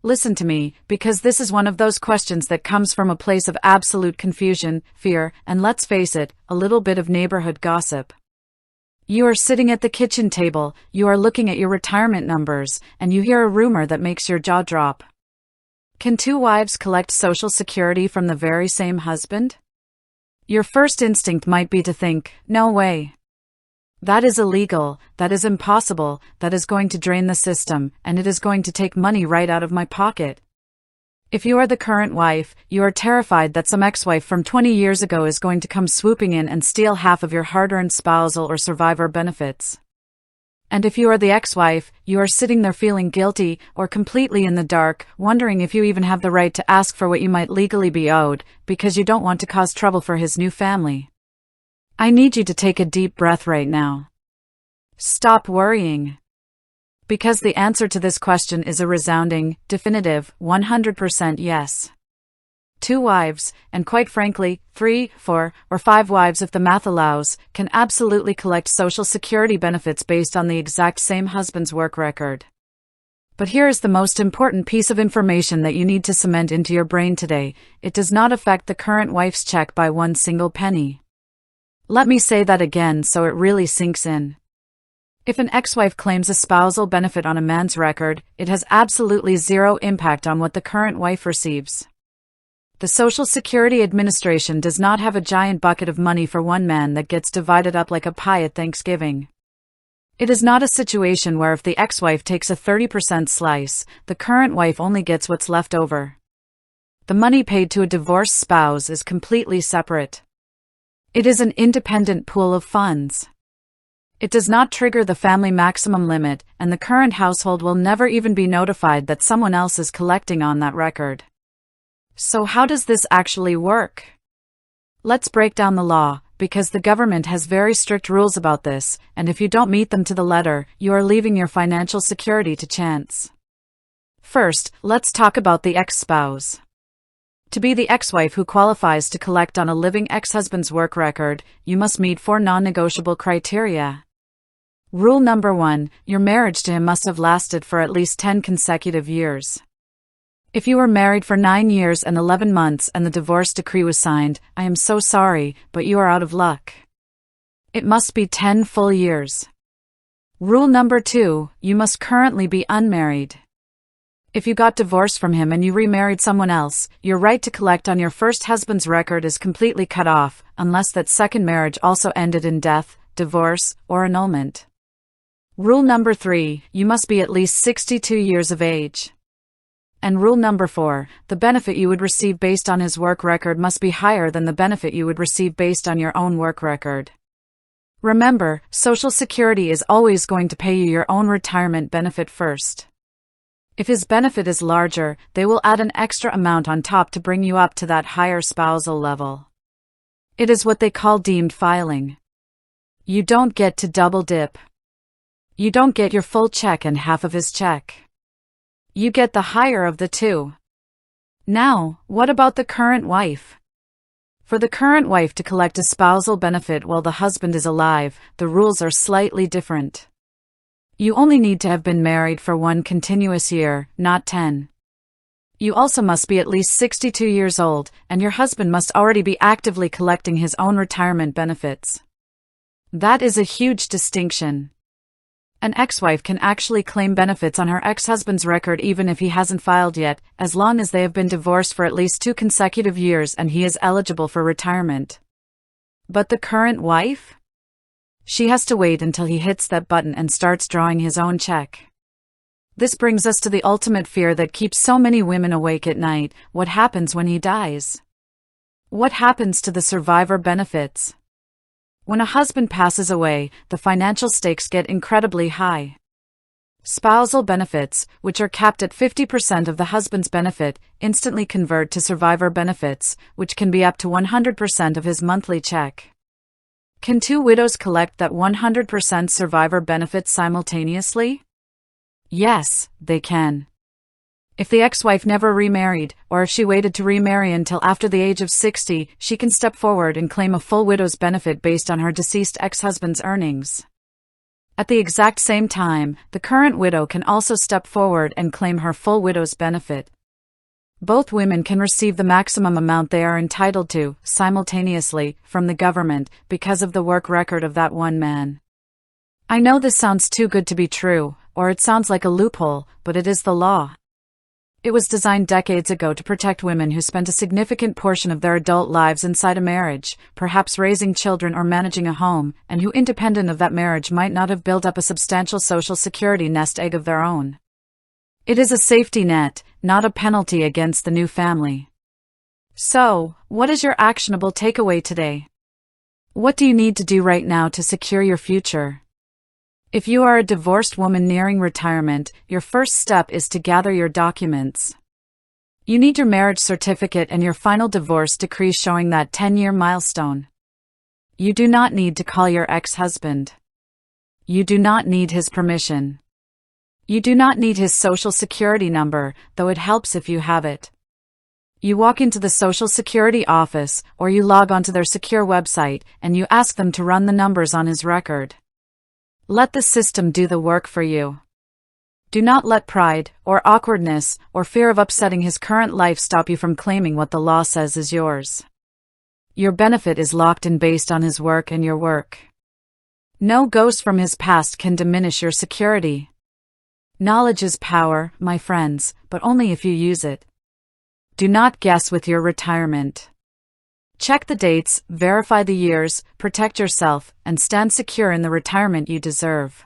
Listen to me, because this is one of those questions that comes from a place of absolute confusion, fear, and let's face it, a little bit of neighborhood gossip. You are sitting at the kitchen table, you are looking at your retirement numbers, and you hear a rumor that makes your jaw drop. Can two wives collect Social Security from the very same husband? Your first instinct might be to think, no way. That is illegal, that is impossible, that is going to drain the system, and it is going to take money right out of my pocket. If you are the current wife, you are terrified that some ex-wife from 20 years ago is going to come swooping in and steal half of your hard-earned spousal or survivor benefits. And if you are the ex-wife, you are sitting there feeling guilty or completely in the dark, wondering if you even have the right to ask for what you might legally be owed, because you don't want to cause trouble for his new family. I need you to take a deep breath right now. Stop worrying. Because the answer to this question is a resounding, definitive, 100% yes. Two wives, and quite frankly, 3, 4, or 5 wives if the math allows, can absolutely collect Social Security benefits based on the exact same husband's work record. But here is the most important piece of information that you need to cement into your brain today: it does not affect the current wife's check by one single penny. Let me say that again so it really sinks in. If an ex-wife claims a spousal benefit on a man's record, it has absolutely zero impact on what the current wife receives. The Social Security Administration does not have a giant bucket of money for one man that gets divided up like a pie at Thanksgiving. It is not a situation where if the ex-wife takes a 30% slice, the current wife only gets what's left over. The money paid to a divorced spouse is completely separate. It is an independent pool of funds. It does not trigger the family maximum limit, and the current household will never even be notified that someone else is collecting on that record. So how does this actually work? Let's break down the law, because the government has very strict rules about this, and if you don't meet them to the letter, you are leaving your financial security to chance. First, let's talk about the ex-spouse. To be the ex-wife who qualifies to collect on a living ex-husband's work record, you must meet 4 non-negotiable criteria. Rule number 1, your marriage to him must have lasted for at least 10 consecutive years. If you were married for 9 years and 11 months and the divorce decree was signed, I am so sorry, but you are out of luck. It must be 10 full years. Rule number 2, you must currently be unmarried. If you got divorced from him and you remarried someone else, your right to collect on your first husband's record is completely cut off, unless that second marriage also ended in death, divorce, or annulment. Rule number 3, you must be at least 62 years of age. And rule number 4, the benefit you would receive based on his work record must be higher than the benefit you would receive based on your own work record. Remember, Social Security is always going to pay you your own retirement benefit first. If his benefit is larger, they will add an extra amount on top to bring you up to that higher spousal level. It is what they call deemed filing. You don't get to double dip. You don't get your full check and half of his check. You get the higher of the two. Now, what about the current wife? For the current wife to collect a spousal benefit while the husband is alive, the rules are slightly different. You only need to have been married for 1 continuous year, not 10. You also must be at least 62 years old, and your husband must already be actively collecting his own retirement benefits. That is a huge distinction. An ex-wife can actually claim benefits on her ex-husband's record even if he hasn't filed yet, as long as they have been divorced for at least 2 consecutive years and he is eligible for retirement. But the current wife? She has to wait until he hits that button and starts drawing his own check. This brings us to the ultimate fear that keeps so many women awake at night: what happens when he dies? What happens to the survivor benefits? When a husband passes away, the financial stakes get incredibly high. Spousal benefits, which are capped at 50% of the husband's benefit, instantly convert to survivor benefits, which can be up to 100% of his monthly check. Can 2 widows collect that 100% survivor benefit simultaneously? Yes, they can. If the ex-wife never remarried, or if she waited to remarry until after the age of 60, she can step forward and claim a full widow's benefit based on her deceased ex-husband's earnings. At the exact same time, the current widow can also step forward and claim her full widow's benefit. Both women can receive the maximum amount they are entitled to, simultaneously, from the government, because of the work record of that one man. I know this sounds too good to be true, or it sounds like a loophole, but it is the law. It was designed decades ago to protect women who spent a significant portion of their adult lives inside a marriage, perhaps raising children or managing a home, and who, independent of that marriage, might not have built up a substantial social security nest egg of their own. It is a safety net, not a penalty against the new family. So, what is your actionable takeaway today? What do you need to do right now to secure your future? If you are a divorced woman nearing retirement, your first step is to gather your documents. You need your marriage certificate and your final divorce decree showing that 10-year milestone. You do not need to call your ex-husband. You do not need his permission. You do not need his social security number, though it helps if you have it. You walk into the Social Security office, or you log onto their secure website, and you ask them to run the numbers on his record. Let the system do the work for you. Do not let pride, or awkwardness, or fear of upsetting his current life stop you from claiming what the law says is yours. Your benefit is locked in based on his work and your work. No ghost from his past can diminish your security. Knowledge is power, my friends, but only if you use it. Do not guess with your retirement. Check the dates, verify the years, protect yourself, and stand secure in the retirement you deserve.